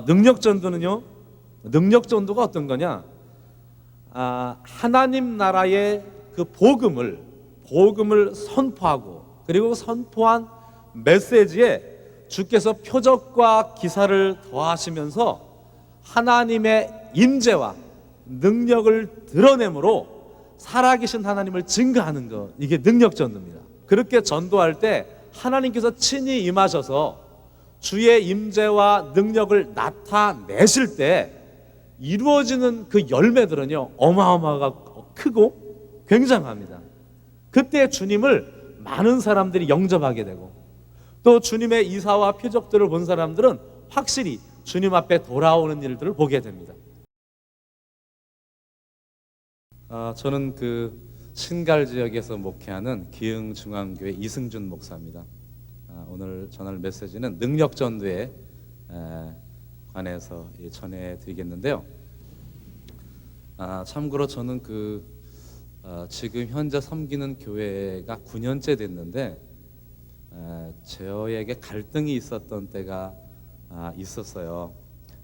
능력전도는요, 능력전도가 어떤 거냐? 하나님 나라의 그 복음을 선포하고, 그리고 선포한 메시지에 주께서 표적과 기사를 더하시면서 하나님의 임재와 능력을 드러내므로 살아계신 하나님을 증거하는 것, 이게 능력전도입니다. 그렇게 전도할 때 하나님께서 친히 임하셔서 주의 임재와 능력을 나타내실 때 이루어지는 그 열매들은요, 어마어마하고 크고 굉장합니다. 그때 주님을 많은 사람들이 영접하게 되고, 또 주님의 이사와 표적들을 본 사람들은 확실히 주님 앞에 돌아오는 일들을 보게 됩니다. 저는 그 신갈 지역에서 목회하는 기흥중앙교회 이승준 목사입니다. 오늘 전할 메시지는 능력전도에 관해서 전해드리겠는데요. 참고로 저는 지금 현재 섬기는 교회가 9년째 됐는데, 저에게 갈등이 있었던 때가 있었어요.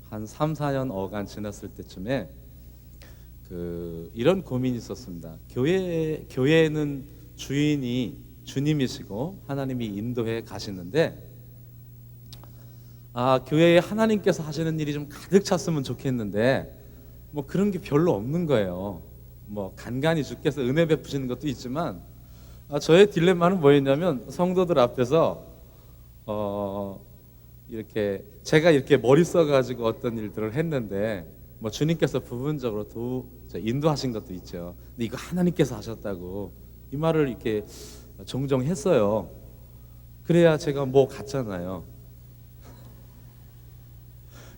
한 3, 4년 어간 지났을 때쯤에 이런 고민이 있었습니다. 교회는 주인이 주님이시고 하나님이 인도해 가시는데, 교회에 하나님께서 하시는 일이 좀 가득 찼으면 좋겠는데 뭐 그런 게 별로 없는 거예요. 뭐 간간히 주께서 은혜 베푸시는 것도 있지만, 저의 딜레마는 뭐였냐면, 성도들 앞에서 제가 이렇게 머리 써가지고 어떤 일들을 했는데, 뭐 주님께서 부분적으로 인도하신 것도 있죠. 근데 이거 하나님께서 하셨다고 이 말을 이렇게 종종 했어요. 그래야 제가 뭐 같잖아요.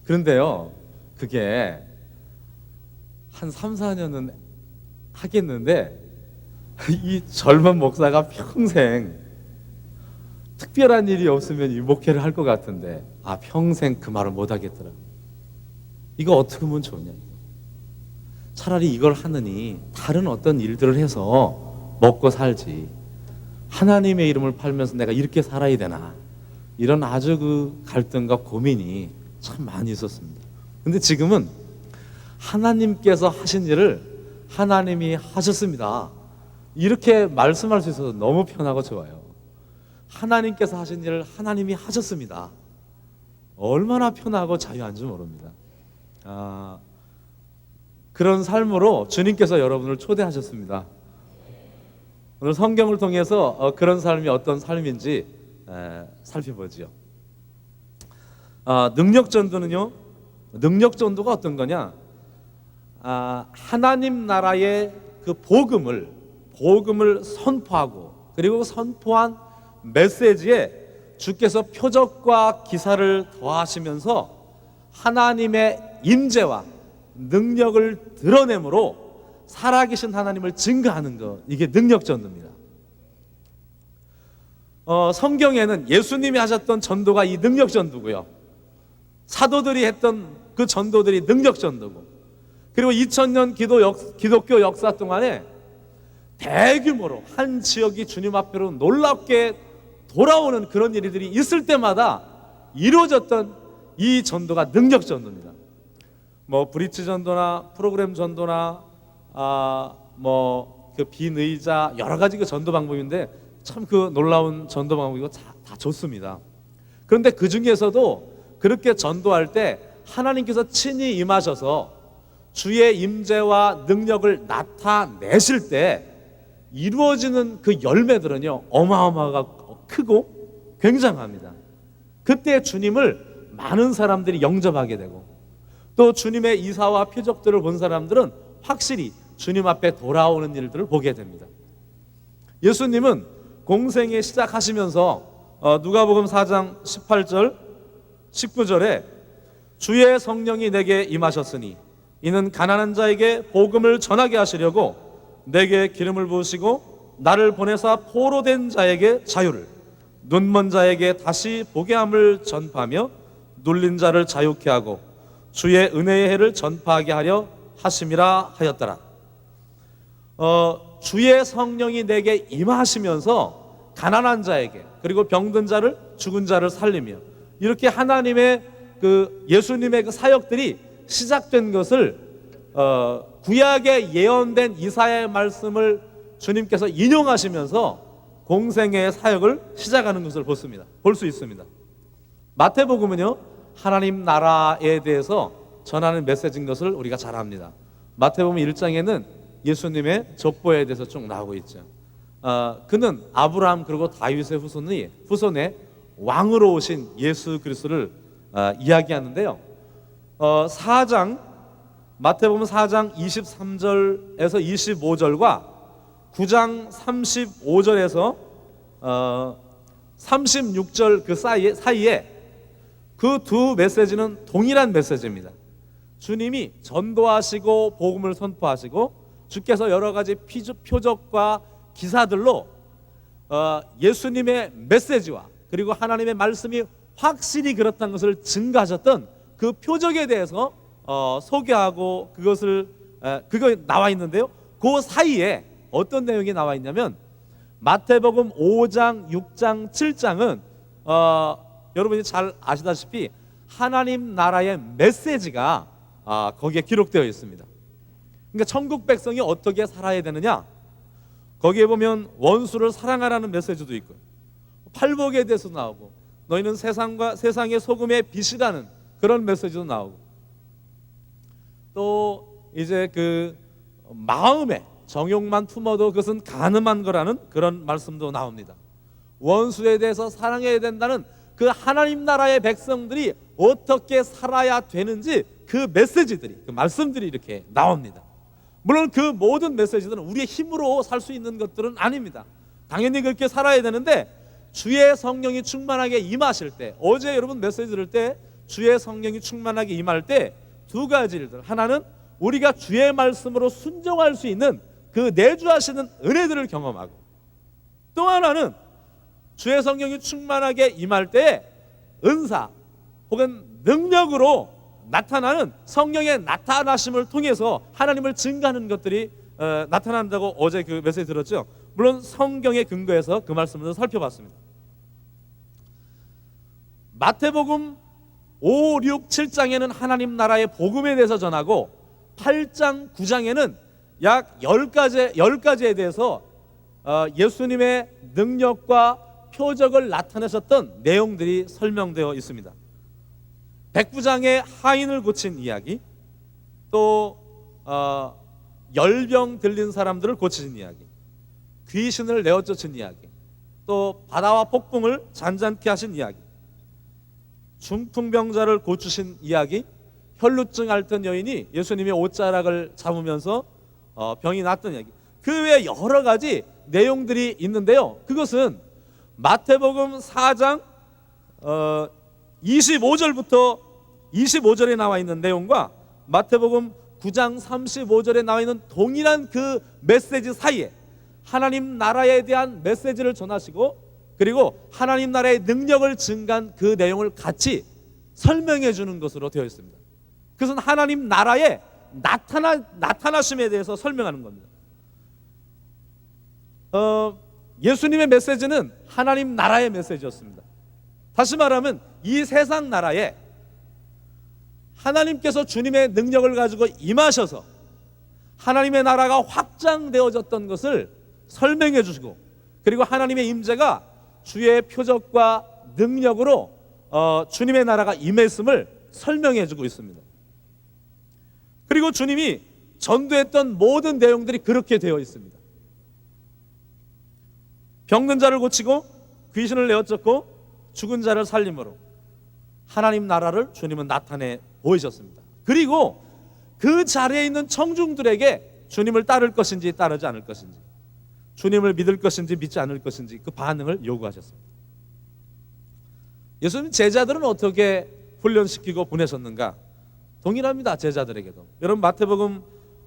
그런데요, 그게 한 3, 4년은 하겠는데, 이 젊은 목사가 평생 특별한 일이 없으면 이 목회를 할 것 같은데, 평생 그 말을 못 하겠더라. 이거 어떻게 하면 좋냐. 차라리 이걸 하느니 다른 어떤 일들을 해서 먹고 살지, 하나님의 이름을 팔면서 내가 이렇게 살아야 되나, 이런 아주 그 갈등과 고민이 참 많이 있었습니다. 근데 지금은 하나님께서 하신 일을 하나님이 하셨습니다, 이렇게 말씀할 수 있어서 너무 편하고 좋아요. 하나님께서 하신 일을 하나님이 하셨습니다. 얼마나 편하고 자유한 줄 모릅니다. 그런 삶으로 주님께서 여러분을 초대하셨습니다. 오늘 성경을 통해서 그런 삶이 어떤 삶인지 살펴보지요. 능력전도는요, 능력전도가 어떤 거냐? 하나님 나라의 그 복음을 선포하고, 그리고 선포한 메시지에 주께서 표적과 기사를 더하시면서 하나님의 임재와 능력을 드러내므로 살아계신 하나님을 증거하는 것, 이게 능력전도입니다. 성경에는 예수님이 하셨던 전도가 이 능력전도고요, 사도들이 했던 그 전도들이 능력전도고, 그리고 2000년 기독교 역사 동안에 대규모로 한 지역이 주님 앞으로 놀랍게 돌아오는 그런 일들이 있을 때마다 이루어졌던 이 전도가 능력전도입니다. 뭐 브리치 전도나 프로그램 전도나 그 빈의자, 여러 가지 그 전도 방법인데, 참 그 놀라운 전도 방법이고 다 좋습니다. 그런데 그 중에서도 그렇게 전도할 때 하나님께서 친히 임하셔서 주의 임재와 능력을 나타내실 때 이루어지는 그 열매들은요, 어마어마하고 크고 굉장합니다. 그때 주님을 많은 사람들이 영접하게 되고, 또 주님의 이사와 표적들을 본 사람들은 확실히 주님 앞에 돌아오는 일들을 보게 됩니다. 예수님은 공생에 시작하시면서 누가복음 4장 18절 19절에 주의 성령이 내게 임하셨으니 이는 가난한 자에게 복음을 전하게 하시려고 내게 기름을 부으시고 나를 보내사 포로된 자에게 자유를, 눈먼 자에게 다시 보게 함을 전파하며 눌린 자를 자유케 하고 주의 은혜의 해를 전파하게 하려 하심이라 하였더라. 주의 성령이 내게 임하시면서 가난한 자에게, 그리고 병든 자를, 죽은 자를 살리며, 이렇게 하나님의 그 예수님의 그 사역들이 시작된 것을 구약에 예언된 이사야의 말씀을 주님께서 인용하시면서 공생애의 사역을 시작하는 것을 볼 수 있습니다. 마태복음은요, 하나님 나라에 대해서 전하는 메시지인 것을 우리가 잘 압니다. 마태복음 1장에는 예수님의 족보에 대해서 쭉 나오고 있죠. 그는 아브라함 그리고 다윗의 후손의 왕으로 오신 예수 그리스도를 이야기하는데요. 4장 마태복음 4장 23절에서 25절과 9장 35절에서 36절 그 사이에 그 두 메시지는 동일한 메시지입니다. 주님이 전도하시고 복음을 선포하시고 주께서 여러 가지 표적과 기사들로 예수님의 메시지와 그리고 하나님의 말씀이 확실히 그렇다는 것을 증거하셨던 그 표적에 대해서 소개하고 그거 나와 있는데요. 그 사이에 어떤 내용이 나와 있냐면 마태복음 5장, 6장, 7장은 여러분이 잘 아시다시피 하나님 나라의 메시지가 거기에 기록되어 있습니다. 그러니까 천국 백성이 어떻게 살아야 되느냐, 거기에 보면 원수를 사랑하라는 메시지도 있고 팔복에 대해서 나오고 너희는 세상의 소금의 빛이라는 그런 메시지도 나오고 또 이제 그 마음에 정욕만 품어도 그것은 간음한 거라는 그런 말씀도 나옵니다. 원수에 대해서 사랑해야 된다는 그 하나님 나라의 백성들이 어떻게 살아야 되는지 그 메시지들이, 그 말씀들이 이렇게 나옵니다. 물론 그 모든 메시지들은 우리의 힘으로 살 수 있는 것들은 아닙니다. 당연히 그렇게 살아야 되는데 주의 성령이 충만하게 임하실 때, 어제 여러분 메시지 들을 때 주의 성령이 충만하게 임할 때 두 가지 일들, 하나는 우리가 주의 말씀으로 순종할 수 있는 그 내주하시는 은혜들을 경험하고, 또 하나는 주의 성령이 충만하게 임할 때 은사 혹은 능력으로 나타나는 성령의 나타나심을 통해서 하나님을 증거하는 것들이 나타난다고 어제 그 메시지 들었죠. 물론 성경의 근거에서 그 말씀을 살펴봤습니다. 마태복음 5, 6, 7장에는 하나님 나라의 복음에 대해서 전하고 8장, 9장에는 약 10가지에 대해서 예수님의 능력과 표적을 나타내셨던 내용들이 설명되어 있습니다. 백부장의 하인을 고친 이야기, 또 열병 들린 사람들을 고치신 이야기, 귀신을 내어쫓은 이야기, 또 바다와 폭풍을 잔잔케 하신 이야기, 중풍병자를 고치신 이야기, 혈루증 앓던 여인이 예수님의 옷자락을 잡으면서 병이 낫던 이야기, 그 외에 여러 가지 내용들이 있는데요. 그것은 마태복음 4장 25절부터 25절에 나와 있는 내용과 마태복음 9장 35절에 나와 있는 동일한 그 메시지 사이에 하나님 나라에 대한 메시지를 전하시고, 그리고 하나님 나라의 능력을 증가한 그 내용을 같이 설명해 주는 것으로 되어 있습니다. 그것은 하나님 나라의 나타나심에 대해서 설명하는 겁니다. 예수님의 메시지는 하나님 나라의 메시지였습니다. 다시 말하면 이 세상 나라에 하나님께서 주님의 능력을 가지고 임하셔서 하나님의 나라가 확장되어졌던 것을 설명해 주시고, 그리고 하나님의 임재가 주의 표적과 능력으로 주님의 나라가 임했음을 설명해 주고 있습니다. 그리고 주님이 전도했던 모든 내용들이 그렇게 되어 있습니다. 병든 자를 고치고 귀신을 내어쫓고 죽은 자를 살림으로 하나님 나라를 주님은 나타내 보이셨습니다. 그리고 그 자리에 있는 청중들에게 주님을 따를 것인지 따르지 않을 것인지, 주님을 믿을 것인지 믿지 않을 것인지 그 반응을 요구하셨습니다. 예수님 제자들은 어떻게 훈련시키고 보내셨는가? 동일합니다. 제자들에게도. 여러분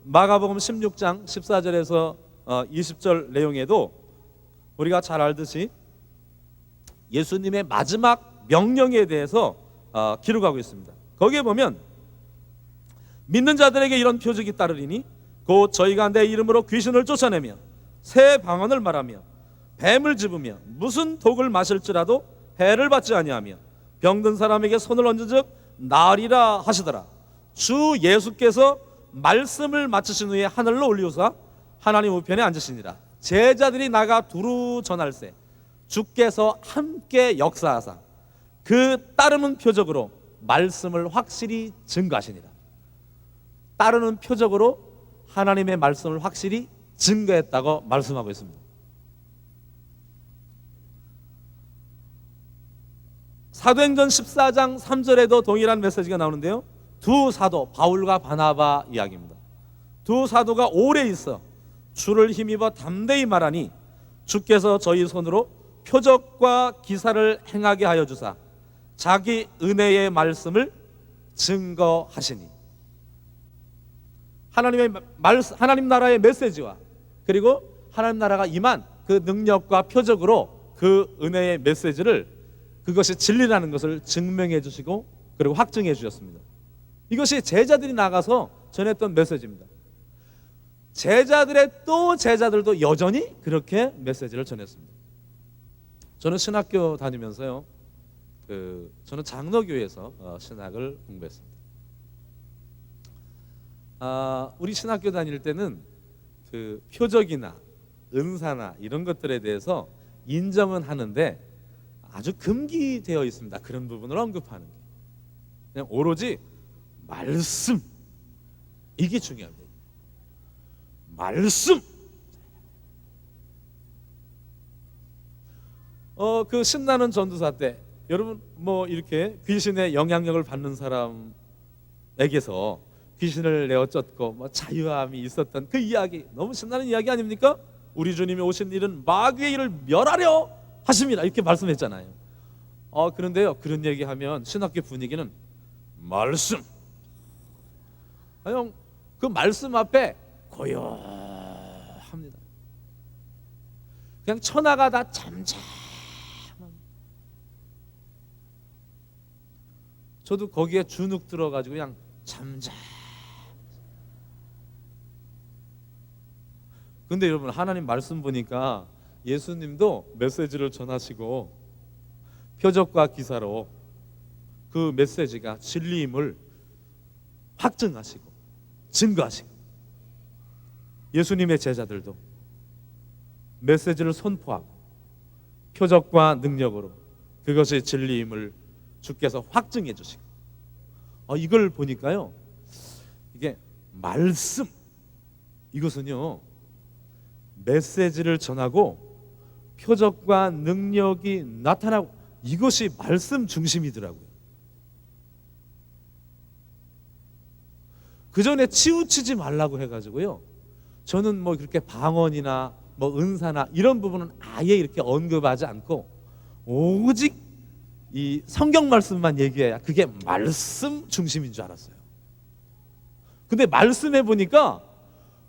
마가복음 16장 14절에서 20절 내용에도 우리가 잘 알듯이 예수님의 마지막 명령에 대해서 기록하고 있습니다. 거기에 보면 믿는 자들에게 이런 표적이 따르리니 곧 저희가 내 이름으로 귀신을 쫓아내며 새 방언을 말하며 뱀을 집으며 무슨 독을 마실지라도 해를 받지 아니하며 병든 사람에게 손을 얹은즉 나으리라 하시더라. 주 예수께서 말씀을 마치신 후에 하늘로 올리우사 하나님 우편에 앉으시니라. 제자들이 나가 두루 전할세 주께서 함께 역사하사 그 따르는 표적으로 말씀을 확실히 증거하시니라. 따르는 표적으로 하나님의 말씀을 확실히 증거했다고 말씀하고 있습니다. 사도행전 14장 3절에도 동일한 메시지가 나오는데요, 두 사도 바울과 바나바 이야기입니다. 두 사도가 오래 있어 주를 힘입어 담대히 말하니 주께서 저희 손으로 표적과 기사를 행하게 하여 주사 자기 은혜의 말씀을 증거하시니. 하나님 나라의 메시지와 그리고 하나님 나라가 임한 그 능력과 표적으로 그 은혜의 메시지를, 그것이 진리라는 것을 증명해 주시고 그리고 확증해 주셨습니다. 이것이 제자들이 나가서 전했던 메시지입니다. 제자들의 또 제자들도 여전히 그렇게 메시지를 전했습니다. 저는 신학교 다니면서요, 저는 장로교에서 신학을 공부했습니다. 우리 신학교 다닐 때는 그 표적이나 은사나 이런 것들에 대해서 인정은 하는데 아주 금기되어 있습니다. 그런 부분을 언급하는 게 그냥 오로지 말씀, 이게 중요합니다. 말씀. 그 신나는 전도사 때 여러분 뭐 이렇게 귀신의 영향력을 받는 사람에게서 귀신을 내어 쫓고 뭐 자유함이 있었던 그 이야기, 너무 신나는 이야기 아닙니까? 우리 주님이 오신 일은 마귀의 일을 멸하려 하십니다, 이렇게 말씀했잖아요. 그런데요, 그런 얘기하면 신학교 분위기는 말씀, 형, 그 말씀 앞에 고요합니다. 그냥 천하가 다 잠잠. 저도 거기에 주눅 들어가지고 그냥 잠잠. 근데 여러분, 하나님 말씀 보니까 예수님도 메시지를 전하시고 표적과 기사로 그 메시지가 진리임을 확증하시고 증거하시고, 예수님의 제자들도 메시지를 선포하고 표적과 능력으로 그것이 진리임을 주께서 확증해 주시고, 이걸 보니까요, 이게 말씀, 이것은요 메시지를 전하고 표적과 능력이 나타나고, 이것이 말씀 중심이더라고요. 그 전에 치우치지 말라고 해가지고요, 저는 뭐 그렇게 방언이나 뭐 은사나 이런 부분은 아예 이렇게 언급하지 않고 오직 이 성경 말씀만 얘기해야 그게 말씀 중심인 줄 알았어요. 근데 말씀해 보니까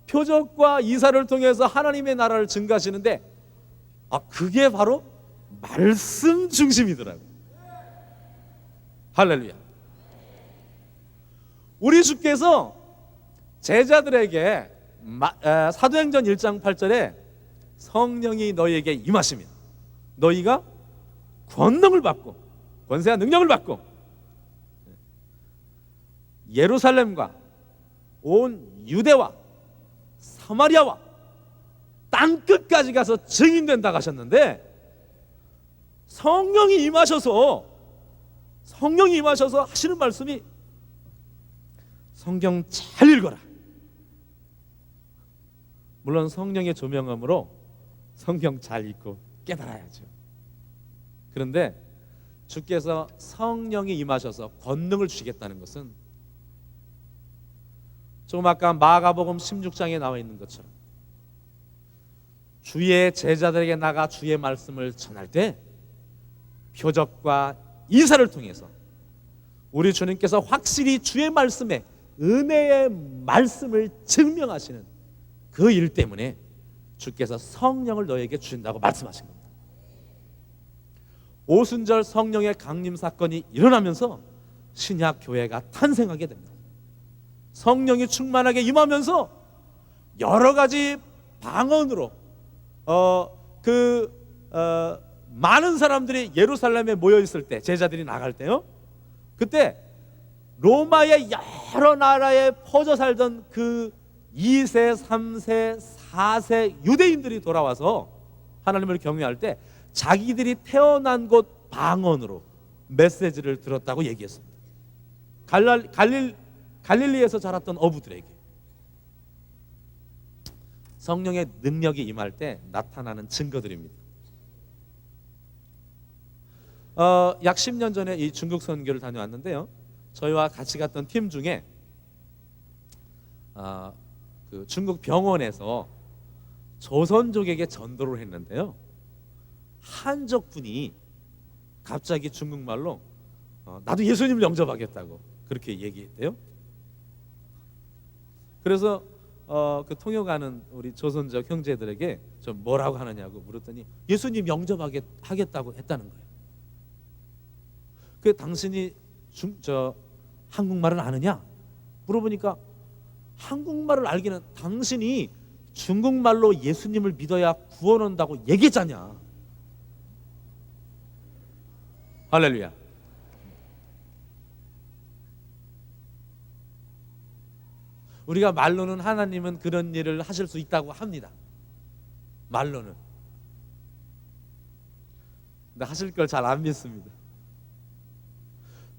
표적과 이사를 통해서 하나님의 나라를 증가하시는데, 그게 바로 말씀 중심이더라고요. 할렐루야. 우리 주께서 제자들에게 사도행전 1장 8절에 성령이 너희에게 임하시면 너희가 권능을 받고 권세와 능력을 받고 예루살렘과 온 유대와 사마리아와 땅끝까지 가서 증인된다고 하셨는데, 성령이 임하셔서 하시는 말씀이 성경 잘 읽어라. 물론 성령의 조명함으로 성경 잘 읽고 깨달아야죠. 그런데 주께서 성령이 임하셔서 권능을 주시겠다는 것은 조금 아까 마가복음 16장에 나와 있는 것처럼 주의 제자들에게 나가 주의 말씀을 전할 때 표적과 이사를 통해서 우리 주님께서 확실히 주의 말씀에 은혜의 말씀을 증명하시는 그 일 때문에 주께서 성령을 너에게 주신다고 말씀하신 겁니다. 오순절 성령의 강림 사건이 일어나면서 신약 교회가 탄생하게 됩니다. 성령이 충만하게 임하면서 여러 가지 방언으로 많은 사람들이 예루살렘에 모여 있을 때, 제자들이 나갈 때요, 그때 로마의 여러 나라에 퍼져 살던 그 2세, 3세, 4세 유대인들이 돌아와서 하나님을 경외할 때 자기들이 태어난 곳 방언으로 메시지를 들었다고 얘기했습니다. 갈릴리에서 자랐던 어부들에게 성령의 능력이 임할 때 나타나는 증거들입니다. 약 10년 전에 이 중국 선교를 다녀왔는데요, 저희와 같이 갔던 팀 중에 그 중국 병원에서 조선족에게 전도를 했는데요, 한족 분이 갑자기 중국말로 나도 예수님을 영접하겠다고 그렇게 얘기했대요. 그래서 그 통역하는 우리 조선족 형제들에게 좀 뭐라고 하느냐고 물었더니 예수님 영접하겠다고 했다는 거예요. 그 당신이 한국말을 아느냐 물어보니까 한국말을 알기는 당신이 중국말로 예수님을 믿어야 구원 온다고 얘기했잖냐. 할렐루야. 우리가 말로는 하나님은 그런 일을 하실 수 있다고 합니다. 말로는. 근데 하실 걸 잘 안 믿습니다.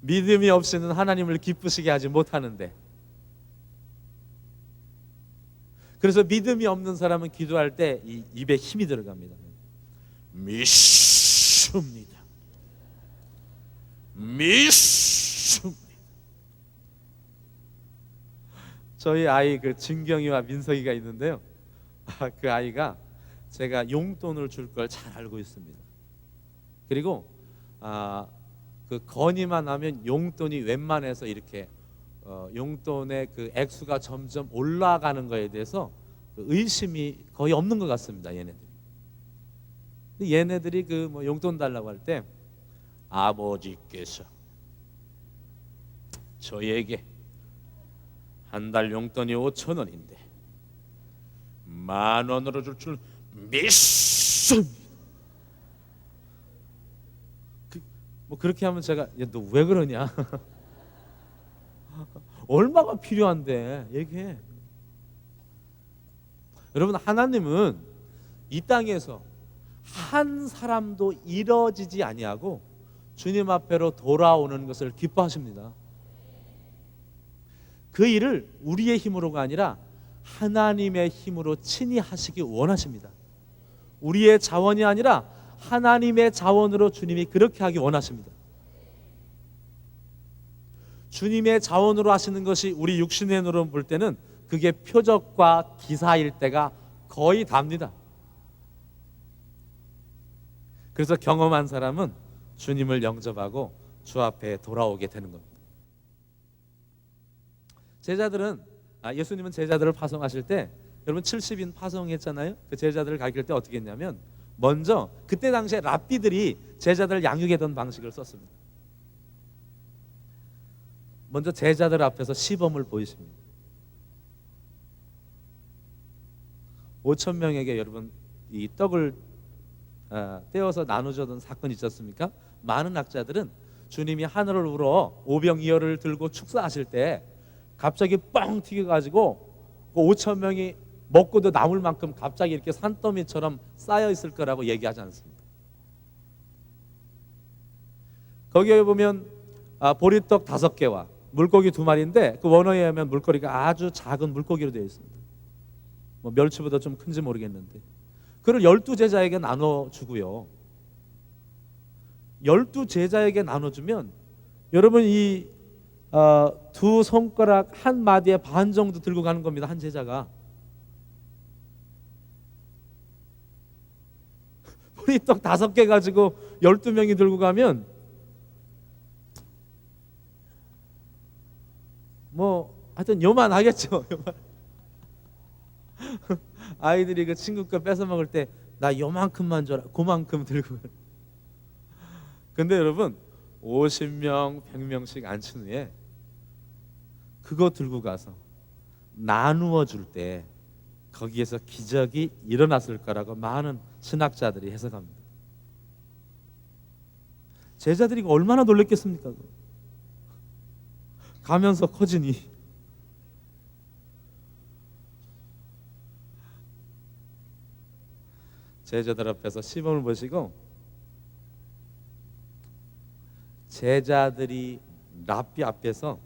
믿음이 없이는 하나님을 기쁘시게 하지 못하는데, 그래서 믿음이 없는 사람은 기도할 때 이 입에 힘이 들어갑니다. 믿습니다. 믿습니다. 저희 아이 그 진경이와 민석이가 있는데요, 그 아이가 제가 용돈을 줄 걸 잘 알고 있습니다. 그리고 그 건의만 하면 용돈이 웬만해서 이렇게 용돈의 그 액수가 점점 올라가는 거에 대해서 그 의심이 거의 없는 것 같습니다. 얘네들이 그 뭐 용돈 달라고 할 때 아버지께서 저에게 한 달 용돈이 5,000원인데 10,000원으로 줄 줄 믿습니다. 뭐 그렇게 하면 제가 너 왜 그러냐? 얼마가 필요한데 얘기해. 여러분, 하나님은 이 땅에서 한 사람도 잃어지지 아니하고 주님 앞에로 돌아오는 것을 기뻐하십니다. 그 일을 우리의 힘으로가 아니라 하나님의 힘으로 친히 하시기 원하십니다. 우리의 자원이 아니라 하나님의 자원으로 주님이 그렇게 하기 원하십니다. 주님의 자원으로 하시는 것이 우리 육신의 눈으로 볼 때는 그게 표적과 기사일 때가 거의 답니다. 그래서 경험한 사람은 주님을 영접하고 주 앞에 돌아오게 되는 겁니다. 제자들은 예수님은 제자들을 파송하실 때 여러분 70인 파송했잖아요. 그 제자들을 가르칠 때 어떻게 했냐면 먼저 그때 당시에 랍비들이 제자들을 양육하던 방식을 썼습니다. 먼저 제자들 앞에서 시범을 보이십니다. 5,000명에게 여러분 이 떡을 떼어서 나눠주던 사건이 있었습니까? 많은 학자들은 주님이 하늘을 우러 오병이어를 들고 축사하실 때 갑자기 뻥 튀겨가지고 그 5,000명이 먹고도 남을 만큼 갑자기 이렇게 산더미처럼 쌓여 있을 거라고 얘기하지 않습니다. 거기에 보면 보리떡 5개와 물고기 2마리인데 그 원어에 하면 물고기가 아주 작은 물고기로 되어 있습니다. 뭐 멸치보다 좀 큰지 모르겠는데 그걸 12제자에게 나눠주고요. 12제자에게 나눠주면 여러분 이 두 손가락 한 마디에 반 정도 들고 가는 겁니다. 한 제자가. 보리떡 5개 가지고 12명이 들고 가면 뭐 하여튼 요만하겠죠. 아이들이 그 친구 거 뺏어 먹을 때 나 요만큼만 줘라, 그만큼 들고. 근데 여러분 50명, 100명씩 앉힌 후에 그거 들고 가서 나누어 줄 때 거기에서 기적이 일어났을 거라고 많은 신학자들이 해석합니다. 제자들이 얼마나 놀랬겠습니까? 가면서 커지니 제자들 앞에서 시범을 보시고 제자들이 랍비 앞에서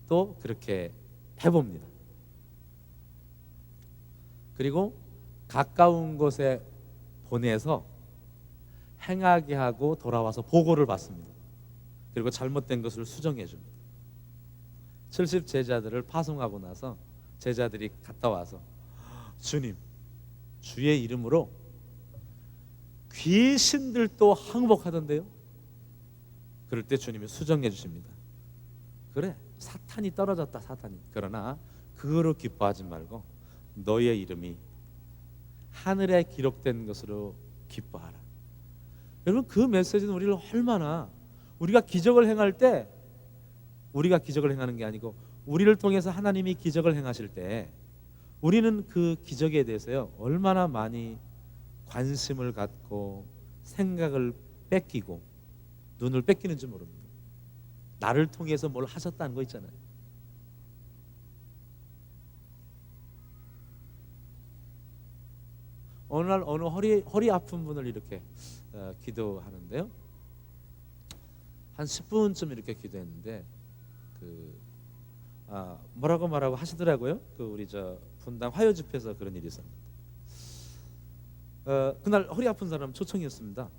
또 그렇게 해봅니다. 그리고 가까운 곳에 보내서 행하게 하고 돌아와서 보고를 받습니다. 그리고 잘못된 것을 수정해 줍니다. 70 제자들을 파송하고 나서 제자들이 갔다 와서 주님, 주의 이름으로 귀신들도 항복하던데요. 그럴 때 주님이 수정해 주십니다. 그래, 사탄이 떨어졌다, 사탄이. 그러나 그거로 기뻐하지 말고 너의 이름이 하늘에 기록된 것으로 기뻐하라. 여러분, 그 메시지는 우리를 얼마나, 우리가 기적을 행할 때, 우리가 기적을 행하는 게 아니고 우리를 통해서 하나님이 기적을 행하실 때 우리는 그 기적에 대해서요 얼마나 많이 관심을 갖고 생각을 뺏기고 눈을 뺏기는지 모릅니다. 나를 통해서 뭘 하셨다는 거 있잖아요. 어느 날 어느 허리 아픈 분을 이렇게 기도하는데요, 한 10분쯤 이렇게 기도했는데 뭐라고 하시더라고요. 우리 분당 화요 집회에서 그런 일이 있었는데 그날 허리 아픈 사람 초청이었습니다.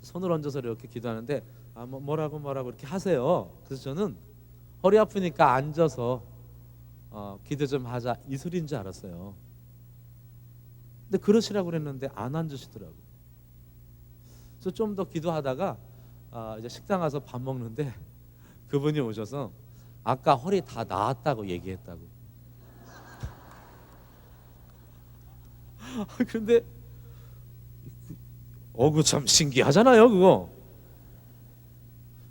손을 얹어서 이렇게 기도하는데 뭐라고 이렇게 하세요. 그래서 저는 허리 아프니까 앉아서 기도 좀 하자 이 소리인 줄 알았어요. 근데 그러시라고 그랬는데 안 앉으시더라고요. 그래서 좀 더 기도하다가 이제 식당 가서 밥 먹는데 그분이 오셔서 아까 허리 다 나았다고 얘기했다고. 그런데 그거 참 신기하잖아요, 그거.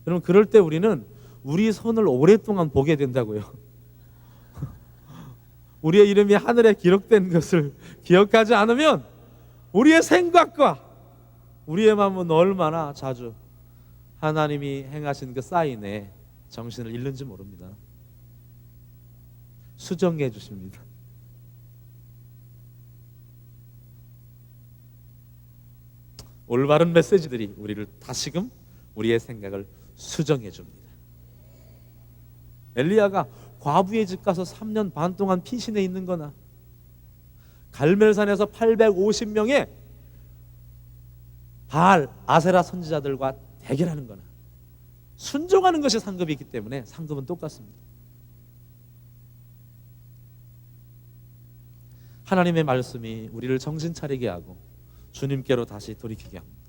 여러분, 그럴 때 우리는 우리 손을 오랫동안 보게 된다고요. 우리의 이름이 하늘에 기록된 것을 기억하지 않으면 우리의 생각과 우리의 마음은 얼마나 자주 하나님이 행하신 그 사인에 정신을 잃는지 모릅니다. 수정해 주십니다. 올바른 메시지들이 우리를 다시금 우리의 생각을 수정해 줍니다. 엘리야가 과부의 집 가서 3년 반 동안 피신해 있는 거나 갈멜산에서 850명의 바알, 아세라 선지자들과 대결하는 거나 순종하는 것이 상급이 있기 때문에 상급은 똑같습니다. 하나님의 말씀이 우리를 정신 차리게 하고 주님께로 다시 돌이키게 합니다.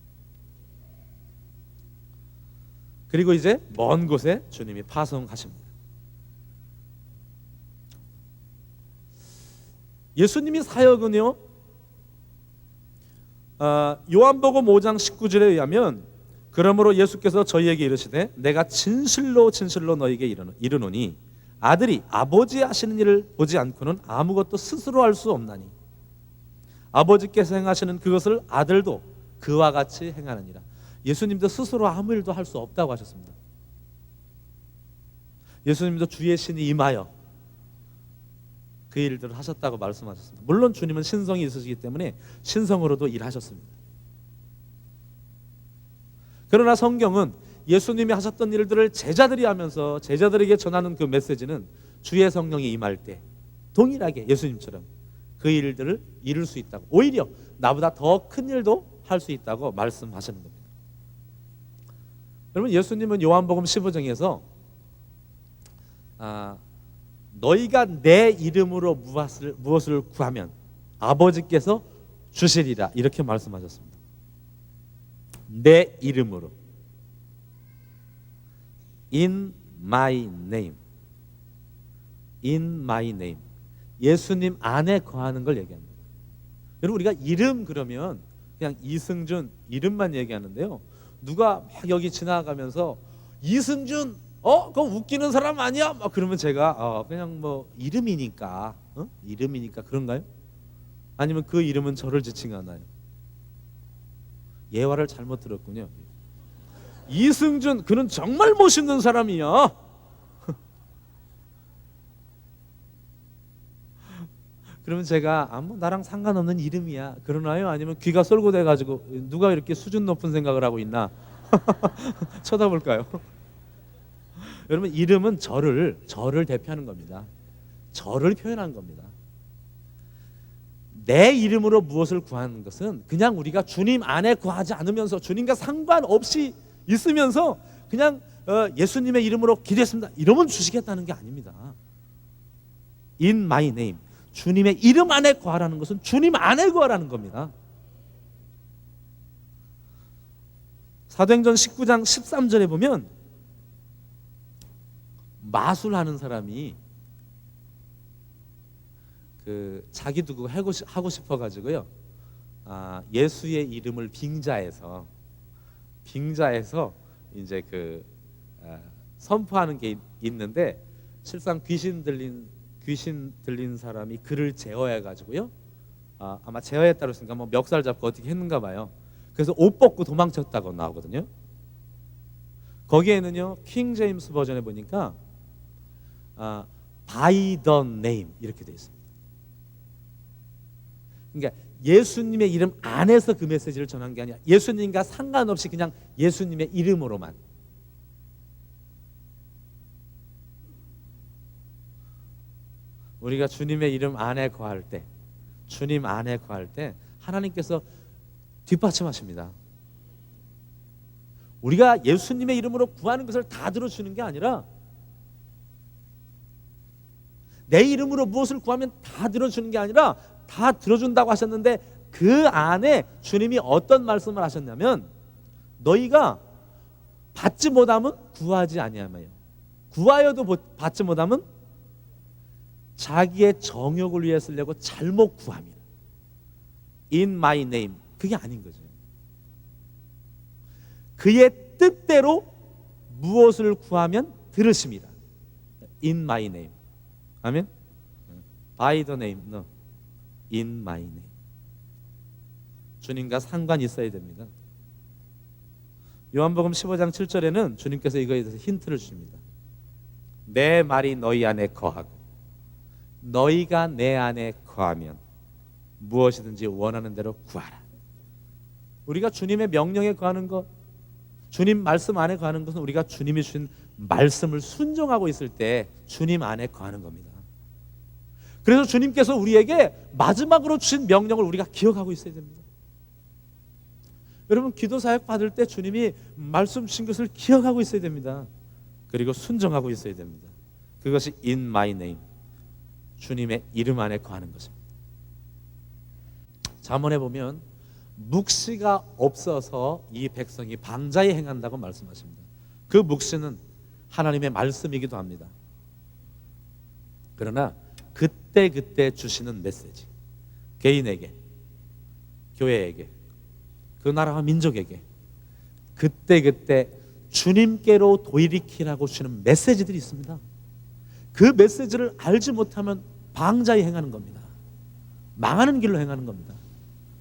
그리고 이제 먼 곳에 주님이 파송하십니다. 예수님이 사역은요, 요한복음 5장 19절에 의하면 그러므로 예수께서 저희에게 이르시되 내가 진실로 너희에게 이르노니 아들이 아버지 하시는 일을 보지 않고는 아무것도 스스로 할 수 없나니 아버지께서 행하시는 그것을 아들도 그와 같이 행하느니라. 예수님도 스스로 아무 일도 할 수 없다고 하셨습니다. 예수님도 주의 신이 임하여 그 일들을 하셨다고 말씀하셨습니다. 물론 주님은 신성이 있으시기 때문에 신성으로도 일하셨습니다. 그러나 성경은 예수님이 하셨던 일들을 제자들이 하면서 제자들에게 전하는 그 메시지는 주의 성령이 임할 때 동일하게 예수님처럼 그 일들을 이룰 수 있다고, 오히려 나보다 더 큰 일도 할 수 있다고 말씀하시는 겁니다. 여러분, 예수님은 요한복음 15장에서 너희가 내 이름으로 무엇을 구하면 아버지께서 주시리라 이렇게 말씀하셨습니다. 내 이름으로, in my name, in my name, 예수님 안에 거하는 걸 얘기합니다. 여러분, 우리가 이름 그러면 그냥 이승준 이름만 얘기하는데요, 누가 막 여기 지나가면서 이승준 그거 웃기는 사람 아니야? 막 그러면 제가 그냥 뭐 이름이니까 이름이니까 그런가요? 아니면 그 이름은 저를 지칭하나요? 예화를 잘못 들었군요. 이승준 그는 정말 멋있는 사람이야. 그러면 제가 뭐 나랑 상관없는 이름이야 그러나요? 아니면 귀가 쏠고돼 가지고 누가 이렇게 수준 높은 생각을 하고 있나 쳐다볼까요? 여러분, 이름은 저를 대표하는 겁니다. 저를 표현한 겁니다. 내 이름으로 무엇을 구하는 것은 그냥 우리가 주님 안에 구하지 않으면서 주님과 상관없이 있으면서 그냥 예수님의 이름으로 기도했습니다 이러면 주시겠다는 게 아닙니다. In my name, 주님의 이름 안에 구하라는 것은 주님 안에 구하라는 겁니다. 사도행전 19장 13절에 보면 마술하는 사람이 자기도 그거 하고 싶어 가지고요. 예수의 이름을 빙자해서 이제 선포하는 게 있는데, 실상 귀신 들린 사람이 그를 제어해 가지고요. 아마 제어했다고 했으니까 뭐 멱살 잡고 어떻게 했는가 봐요. 그래서 옷 벗고 도망쳤다고 나오거든요. 거기에는요, 킹 제임스 버전에 보니까 by the name 이렇게 돼 있습니다. 그러니까 예수님의 이름 안에서 그 메시지를 전한 게 아니라 예수님과 상관없이 그냥 예수님의 이름으로만. 우리가 주님의 이름 안에 거할 때, 주님 안에 거할 때 하나님께서 뒷받침하십니다. 우리가 예수님의 이름으로 구하는 것을 다 들어주는 게 아니라 내 이름으로 무엇을 구하면 다 들어주는 게 아니라 다 들어준다고 하셨는데, 그 안에 주님이 어떤 말씀을 하셨냐면, 너희가 받지 못하면 구하지 아니하며 구하여도 받지 못하면 자기의 정욕을 위해 쓰려고 잘못 구합니다. In my name, 그게 아닌 거죠. 그의 뜻대로 무엇을 구하면 들으십니다. In my name. 아멘. By the name, no. In my name. 주님과 상관이 있어야 됩니다. 요한복음 15장 7절에는 주님께서 이거에 대해서 힌트를 주십니다. 내 말이 너희 안에 거하고 너희가 내 안에 거하면 무엇이든지 원하는 대로 구하라. 우리가 주님의 명령에 거하는 것, 주님 말씀 안에 거하는 것은 우리가 주님이 주신 말씀을 순종하고 있을 때 주님 안에 거하는 겁니다. 그래서 주님께서 우리에게 마지막으로 주신 명령을 우리가 기억하고 있어야 됩니다. 여러분, 기도 사역 받을 때 주님이 말씀 주신 것을 기억하고 있어야 됩니다. 그리고 순종하고 있어야 됩니다. 그것이 in my name, 주님의 이름 안에 거하는 것입니다. 잠언에 보면 묵시가 없어서 이 백성이 방자에 행한다고 말씀하십니다. 그 묵시는 하나님의 말씀이기도 합니다. 그러나 그때 주시는 메시지, 개인에게, 교회에게, 그 나라와 민족에게 그때 주님께로 돌이키라고 주시는 메시지들이 있습니다. 그 메시지를 알지 못하면 방자에 행하는 겁니다. 망하는 길로 행하는 겁니다.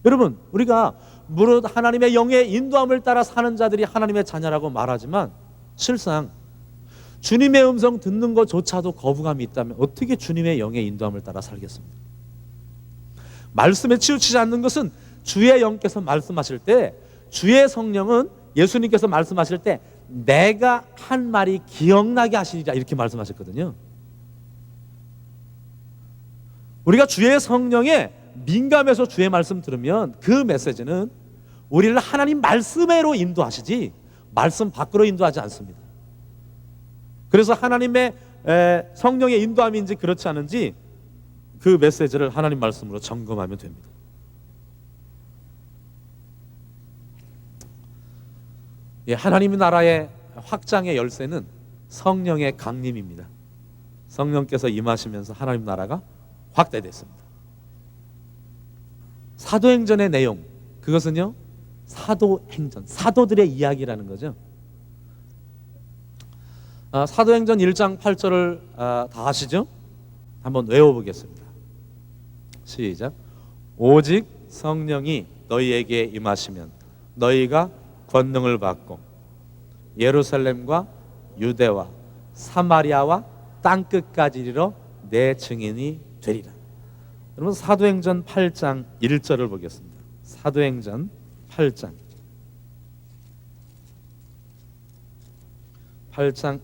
여러분, 우리가 무릇 하나님의 영의 인도함을 따라 사는 자들이 하나님의 자녀라고 말하지만, 실상 주님의 음성 듣는 것조차도 거부감이 있다면 어떻게 주님의 영의 인도함을 따라 살겠습니까? 말씀에 치우치지 않는 것은 주의 영께서 말씀하실 때, 주의 성령은 예수님께서 말씀하실 때 내가 한 말이 기억나게 하시리라 이렇게 말씀하셨거든요. 우리가 주의 성령에 민감해서 주의 말씀 들으면 그 메시지는 우리를 하나님 말씀으로 인도하시지 말씀 밖으로 인도하지 않습니다. 그래서 하나님의 성령의 인도함인지 그렇지 않은지 그 메시지를 하나님 말씀으로 점검하면 됩니다. 하나님의 나라의 확장의 열쇠는 성령의 강림입니다. 성령께서 임하시면서 하나님 나라가 확대됐습니다. 사도행전의 내용, 그것은요, 사도행전, 사도들의 이야기라는 거죠. 사도행전 1장 8절을 다 아시죠? 한번 외워보겠습니다. 시작. 오직 성령이 너희에게 임하시면 너희가 권능을 받고 예루살렘과 유대와 사마리아와 땅끝까지 이르러 내 증인이 되리라. 여러분 사도행전 8장 1절을 보겠습니다. 사도행전 8장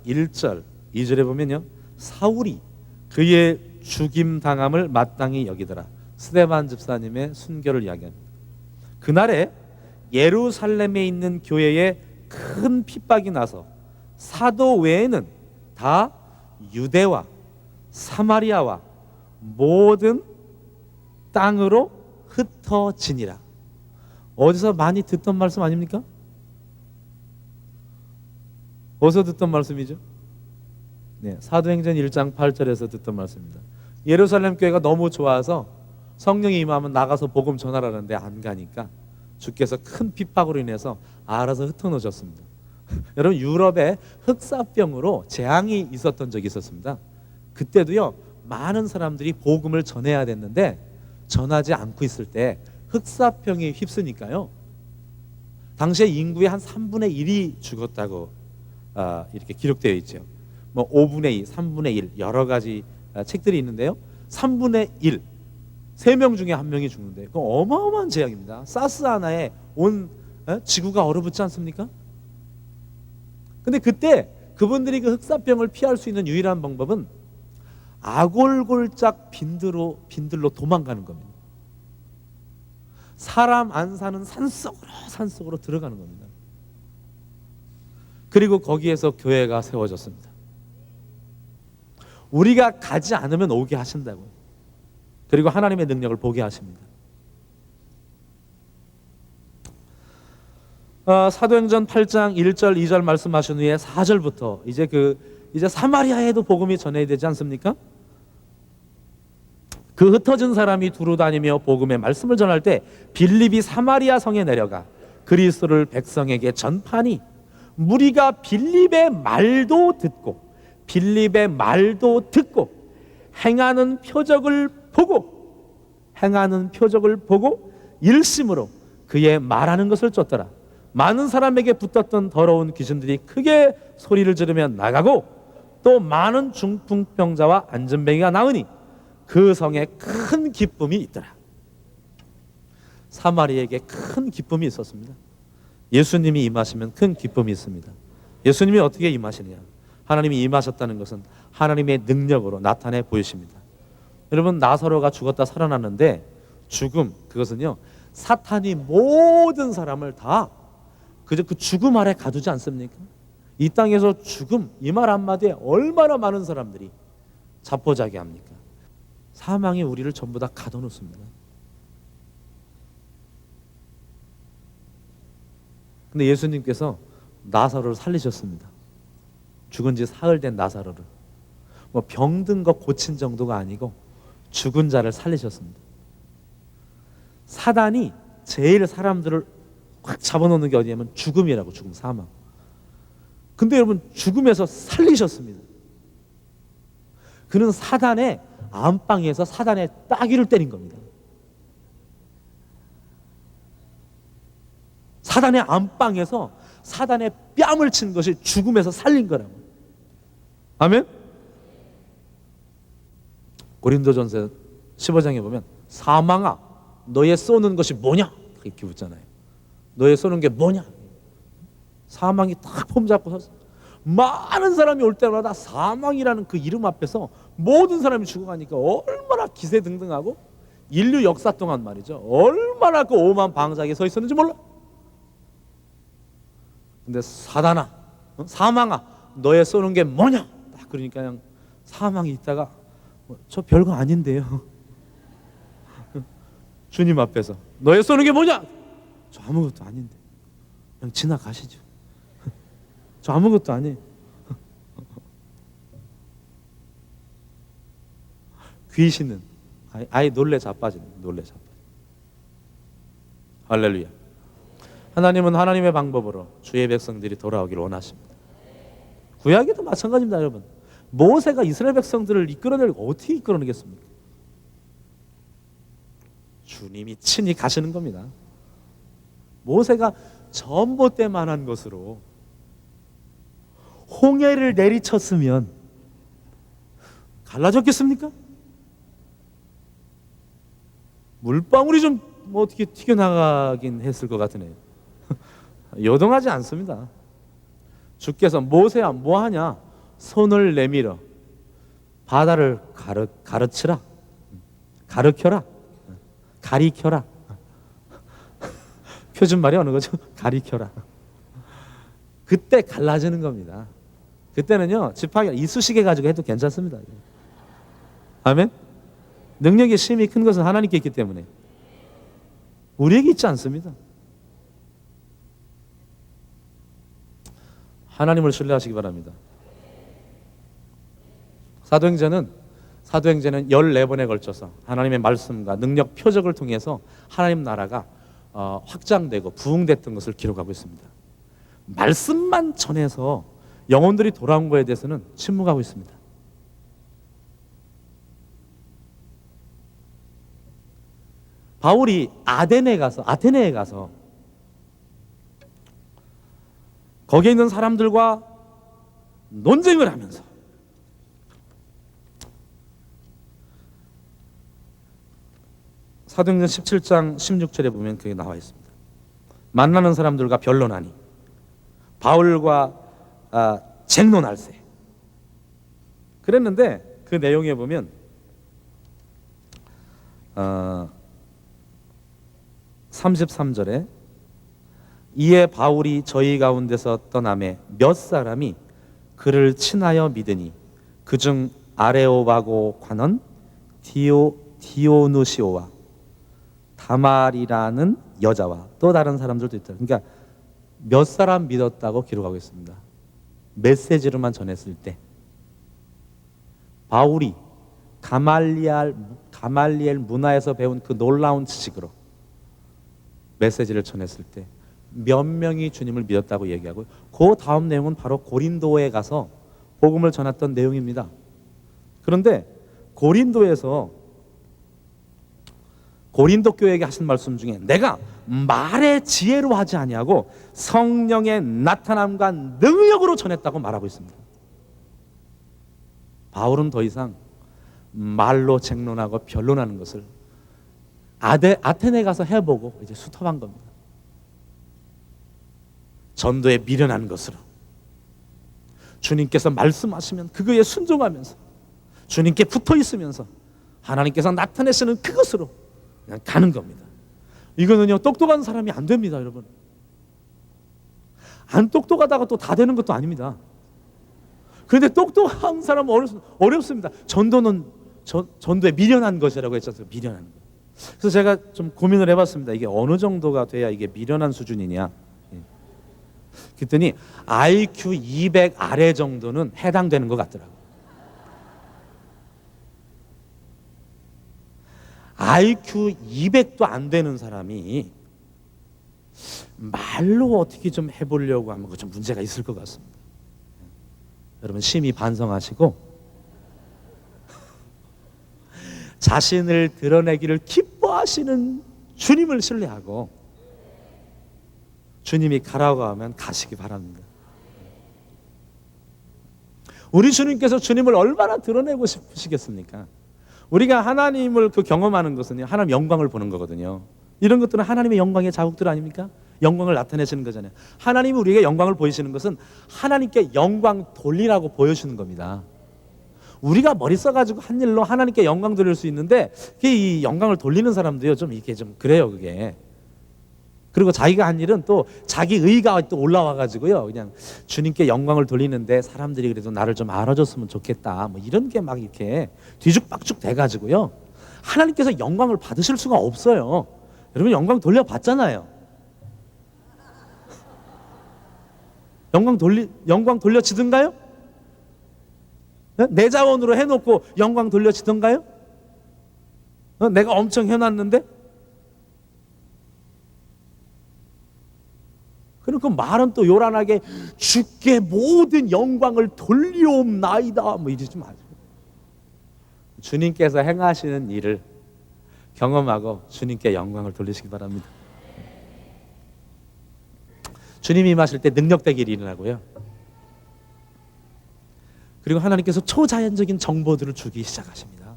1절 2절에 보면요, 사울이 그의 죽임 당함을 마땅히 여기더라. 스데반 집사님의 순교를 이야기합니다. 그날에 예루살렘에 있는 교회에 큰 핍박이 나서 사도 외에는 다 유대와 사마리아와 모든 땅으로 흩어지니라. 어디서 많이 듣던 말씀 아닙니까? 어디서 듣던 말씀이죠? 네, 사도행전 1장 8절에서 듣던 말씀입니다. 예루살렘 교회가 너무 좋아서 성령이 임하면 나가서 복음 전하라는데 안 가니까 주께서 큰 핍박으로 인해서 알아서 흩어놓으셨습니다. 여러분 유럽에 흑사병으로 재앙이 있었던 적이 있었습니다. 그때도요 많은 사람들이 복음을 전해야 됐는데 전하지 않고 있을 때 흑사병이 휩쓰니까요 당시에 인구의 한 3분의 1이 죽었다고 이렇게 기록되어 있죠. 뭐 5분의 2, 3분의 1 여러 가지 책들이 있는데요 3분의 1 3명 중에 1명이 죽는데 그건 어마어마한 재앙입니다. 사스 하나에 온 지구가 얼어붙지 않습니까? 근데 그때 그분들이 그 흑사병을 피할 수 있는 유일한 방법은 아골골짝 빈들로 도망가는 겁니다. 사람 안 사는 산속으로 들어가는 겁니다. 그리고 거기에서 교회가 세워졌습니다. 우리가 가지 않으면 오게 하신다고요. 그리고 하나님의 능력을 보게 하십니다. 사도행전 8장 1절 2절 말씀하신 후에 4절부터 이제 사마리아에도 복음이 전해야 되지 않습니까? 그 흩어진 사람이 두루 다니며 복음의 말씀을 전할 때 빌립이 사마리아 성에 내려가 그리스도를 백성에게 전파하니 무리가 빌립의 말도 듣고 행하는 표적을 보고 일심으로 그의 말하는 것을 쫓더라. 많은 사람에게 붙었던 더러운 귀신들이 크게 소리를 지르며 나가고 또 많은 중풍병자와 안전뱅이가 나으니 그 성에 큰 기쁨이 있더라. 사마리아에게 큰 기쁨이 있었습니다. 예수님이 임하시면 큰 기쁨이 있습니다. 예수님이 어떻게 임하시느냐? 하나님이 임하셨다는 것은 하나님의 능력으로 나타내 보이십니다. 여러분 나사로가 죽었다 살아났는데 죽음 그것은요 사탄이 모든 사람을 다 그저 그 죽음 아래 가두지 않습니까? 이 땅에서 죽음 이 말 한마디에 얼마나 많은 사람들이 자포자기합니까? 사망이 우리를 전부 다 가둬놓습니다. 근데 예수님께서 나사로를 살리셨습니다. 죽은 지 사흘 된 나사로를 뭐 병든 거 고친 정도가 아니고 죽은 자를 살리셨습니다. 사단이 제일 사람들을 확 잡아놓는 게 어디냐면 죽음이라고. 죽음, 사망. 근데 여러분 죽음에서 살리셨습니다. 그는 사단의 안방에서 사단의 따귀를 때린 겁니다. 사단의 안방에서 사단의 뺨을 친 것이 죽음에서 살린 거라고. 아멘? 고린도전서 15장에 보면 사망아 너의 쏘는 것이 뭐냐? 이렇게 묻잖아요. 너의 쏘는 게 뭐냐? 사망이 딱 폼 잡고 섰어. 많은 사람이 올 때마다 사망이라는 그 이름 앞에서 모든 사람이 죽어가니까 얼마나 기세등등하고 인류 역사 동안 말이죠. 얼마나 그 오만 방작에 서 있었는지 몰라. 근데 사단아, 사망아, 너의 쏘는 게 뭐냐? 딱 그러니까 그냥 사망이 있다가 저 별거 아닌데요. 주님 앞에서 너의 쏘는 게 뭐냐? 저 아무것도 아닌데. 그냥 지나가시죠. 저 아무것도 아니에요. 귀신은 아예 놀래 자빠지네. 놀래 자빠져. 할렐루야. 하나님은 하나님의 방법으로 주의 백성들이 돌아오기를 원하십니다. 구약에도 마찬가지입니다, 여러분. 모세가 이스라엘 백성들을 이끌어내고 어떻게 이끌어내겠습니까? 주님이 친히 가시는 겁니다. 모세가 전봇대만한 것으로 홍해를 내리쳤으면 갈라졌겠습니까? 물방울이 좀 뭐 어떻게 튀겨나가긴 했을 것 같으네요. 요동하지 않습니다. 주께서 모세야 뭐하냐? 손을 내밀어 바다를 가르쳐라. 가르켜라. 가리켜라. 표준말이 어느 거죠? 가리켜라. 그때 갈라지는 겁니다. 그때는요 지팡이 이쑤시개 가지고 해도 괜찮습니다. 아멘. 능력의 심이 큰 것은 하나님께 있기 때문에 우리에게 있지 않습니다. 하나님을 신뢰하시기 바랍니다. 사도행전은 14번에 걸쳐서 하나님의 말씀과 능력 표적을 통해서 하나님 나라가 확장되고 부흥됐던 것을 기록하고 있습니다. 말씀만 전해서 영혼들이 돌아온 거에 대해서는 침묵하고 있습니다. 바울이 아테네에 가서 거기에 있는 사람들과 논쟁을 하면서 사도행전 17장 16절에 보면 그게 나와 있습니다. 만나는 사람들과 변론하니 바울과 쟁론할세. 그랬는데 그 내용에 보면 33절에 이에 바울이 저희 가운데서 떠나매 몇 사람이 그를 친하여 믿으니 그중 아레오바고 관원 디오누시오와 다말이라는 여자와 또 다른 사람들도 있다. 그러니까 몇 사람 믿었다고 기록하고 있습니다. 메시지로만 전했을 때 바울이 가말리엘 문화에서 배운 그 놀라운 지식으로 메시지를 전했을 때 몇 명이 주님을 믿었다고 얘기하고 그 다음 내용은 바로 고린도에 가서 복음을 전했던 내용입니다. 그런데 고린도에서 고린도 교회에게 하신 말씀 중에 내가 말의 지혜로 하지 아니하고 성령의 나타남과 능력으로 전했다고 말하고 있습니다. 바울은 더 이상 말로 쟁론하고 변론하는 것을 아테네 가서 해보고 이제 수습한 겁니다. 전도에 미련한 것으로 주님께서 말씀하시면 그거에 순종하면서 주님께 붙어 있으면서 하나님께서 나타내시는 그것으로 그냥 가는 겁니다. 이거는요 똑똑한 사람이 안 됩니다, 여러분. 안 똑똑하다가 또 다 되는 것도 아닙니다. 그런데 똑똑한 사람은 어렵습니다. 전도에 미련한 것이라고 했잖아요. 미련한 것. 그래서 제가 좀 고민을 해봤습니다. 이게 어느 정도가 돼야 이게 미련한 수준이냐. 그랬더니 IQ 200 아래 정도는 해당되는 것 같더라고요. IQ 200도 안 되는 사람이 말로 어떻게 좀 해보려고 하면 좀 문제가 있을 것 같습니다. 여러분 심히 반성하시고 자신을 드러내기를 기뻐하시는 주님을 신뢰하고 주님이 가라고 하면 가시기 바랍니다. 우리 주님께서 주님을 얼마나 드러내고 싶으시겠습니까? 우리가 하나님을 경험하는 것은 하나님 영광을 보는 거거든요. 이런 것들은 하나님의 영광의 자국들 아닙니까? 영광을 나타내시는 거잖아요. 하나님이 우리에게 영광을 보이시는 것은 하나님께 영광 돌리라고 보여주는 겁니다. 우리가 머리 써가지고 한 일로 하나님께 영광 돌릴 수 있는데 이 영광을 돌리는 사람도요 좀 이렇게 좀 그래요 그게. 그리고 자기가 한 일은 또 자기 의가 또 올라와가지고요 그냥 주님께 영광을 돌리는데 사람들이 그래도 나를 좀 알아줬으면 좋겠다 뭐 이런 게 막 이렇게 뒤죽박죽 돼가지고요 하나님께서 영광을 받으실 수가 없어요. 여러분 영광 돌려봤잖아요. 영광 돌려지던가요? 내 자원으로 해놓고 영광 돌려지던가요? 내가 엄청 해놨는데? 그러니까 말은 또 요란하게 주께 모든 영광을 돌리옵나이다 뭐 이러지 마세요. 주님께서 행하시는 일을 경험하고 주님께 영광을 돌리시기 바랍니다. 주님이 임하실 때 능력되게 일어나고요 그리고 하나님께서 초자연적인 정보들을 주기 시작하십니다.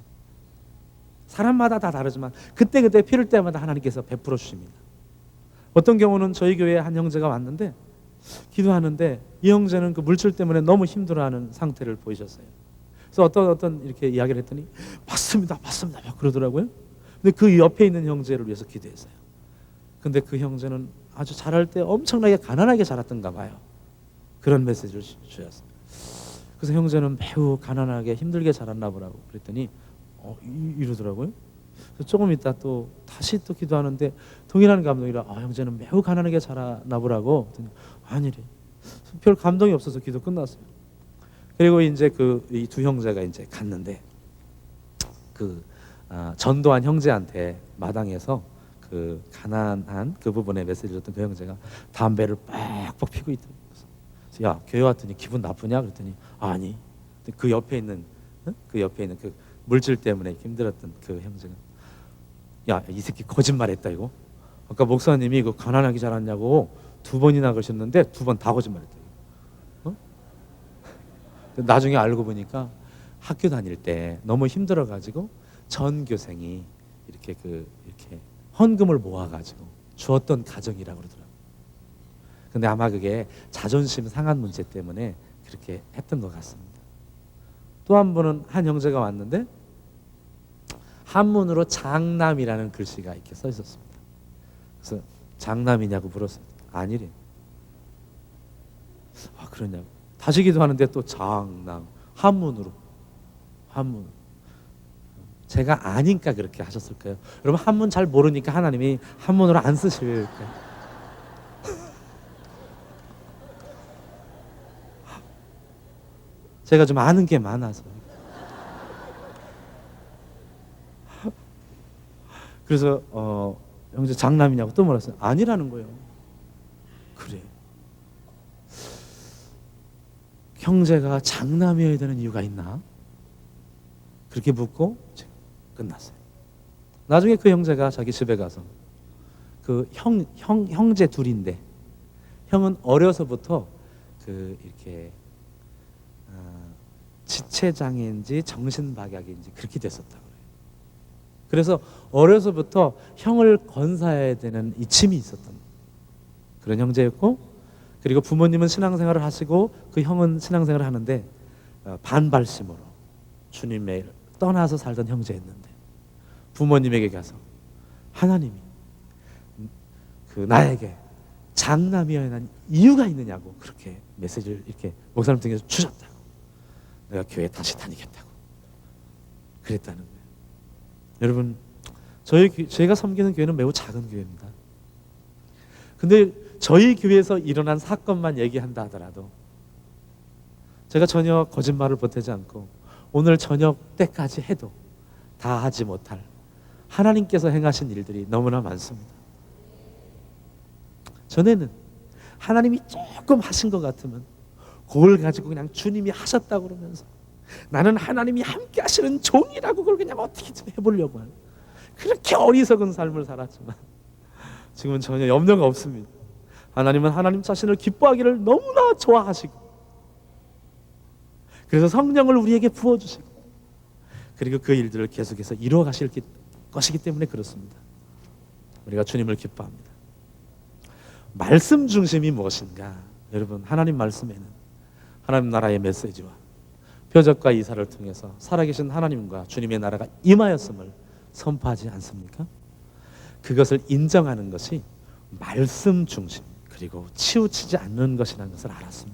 사람마다 다 다르지만 그때그때 필요할 때마다 하나님께서 베풀어 주십니다. 어떤 경우는 저희 교회에 한 형제가 왔는데 기도하는데 이 형제는 그 물질 때문에 너무 힘들어하는 상태를 보이셨어요. 그래서 어떤 이렇게 이야기를 했더니 맞습니다 막 그러더라고요. 근데 그 옆에 있는 형제를 위해서 기도했어요. 근데 그 형제는 아주 자랄 때 엄청나게 가난하게 자랐던가 봐요. 그런 메시지를 주셨어요. 그래서 형제는 매우 가난하게 힘들게 자랐나 보라고 그랬더니 이러더라고요. 그래서 조금 있다 또 다시 또 기도하는데 동일한 감동이라 형제는 매우 가난하게 자랐나 보라고 그랬더니 아니래. 별 감동이 없어서 기도 끝났어요. 그리고 이제 이 두 형제가 이제 갔는데 전도한 형제한테 마당에서 그 가난한 그 부분에 메시지를 줬던 그 형제가 담배를 빡빡 피고 있더라고요. 그래서 야 교회 왔더니 기분 나쁘냐 그랬더니 아니. 그 옆에 있는 그 물질 때문에 힘들었던 그 형제가 야 이 새끼 거짓말했다 이거. 아까 목사님이 그 가난하게 자랐냐고 2번이나 그러셨는데 2번 다 거짓말했다. 나중에 알고 보니까 학교 다닐 때 너무 힘들어가지고 전교생이 이렇게 헌금을 모아가지고 주었던 가정이라고 그러더라고요. 근데 아마 그게 자존심 상한 문제 때문에 그렇게 했던 것 같습니다. 또 한 분은 한 형제가 왔는데 한문으로 장남이라는 글씨가 이렇게 써 있었습니다. 그래서 장남이냐고 물었어요. 아니래. 그러냐고. 다시 기도하는데 또 장남 한문으로. 제가 아니까 그렇게 하셨을 거예요. 여러분 한문 잘 모르니까 하나님이 한문으로 안 쓰실 거예요. 제가 좀 아는 게 많아서. 그래서 형제 장남이냐고 또 물었어요. 아니라는 거예요. 그래. 형제가 장남이어야 되는 이유가 있나? 그렇게 묻고 끝났어요. 나중에 그 형제가 자기 집에 가서 그 형제 둘인데 형은 어려서부터 이렇게 지체장애인지 정신박약인지 그렇게 됐었다고 그래요. 그래서 어려서부터 형을 건사해야 되는 이 짐이 있었던 그런 형제였고 그리고 부모님은 신앙생활을 하시고 그 형은 신앙생활을 하는데 반발심으로 주님을 떠나서 살던 형제였는데 부모님에게 가서 하나님이 나에게 장남이어야 하는 이유가 있느냐고 그렇게 메시지를 이렇게 목사님 통해서 주셨다고. 내가 교회 다시 다니겠다고 그랬다는 거예요. 여러분 저희가 섬기는 교회는 매우 작은 교회입니다. 근데 저희 교회에서 일어난 사건만 얘기한다 하더라도 제가 전혀 거짓말을 보태지 않고 오늘 저녁 때까지 해도 다 하지 못할 하나님께서 행하신 일들이 너무나 많습니다. 전에는 하나님이 조금 하신 것 같으면 그걸 가지고 그냥 주님이 하셨다고 그러면서 나는 하나님이 함께 하시는 종이라고 그걸 그냥 어떻게 좀 해보려고 하는 그렇게 어리석은 삶을 살았지만 지금은 전혀 염려가 없습니다. 하나님은 하나님 자신을 기뻐하기를 너무나 좋아하시고 그래서 성령을 우리에게 부어주시고 그리고 그 일들을 계속해서 이루어 가실 것이기 때문에 그렇습니다. 우리가 주님을 기뻐합니다. 말씀 중심이 무엇인가? 여러분 하나님 말씀에는 하나님 나라의 메시지와 표적과 이사를 통해서 살아계신 하나님과 주님의 나라가 임하였음을 선포하지 않습니까? 그것을 인정하는 것이 말씀 중심 그리고 치우치지 않는 것이라는 것을 알았습니다.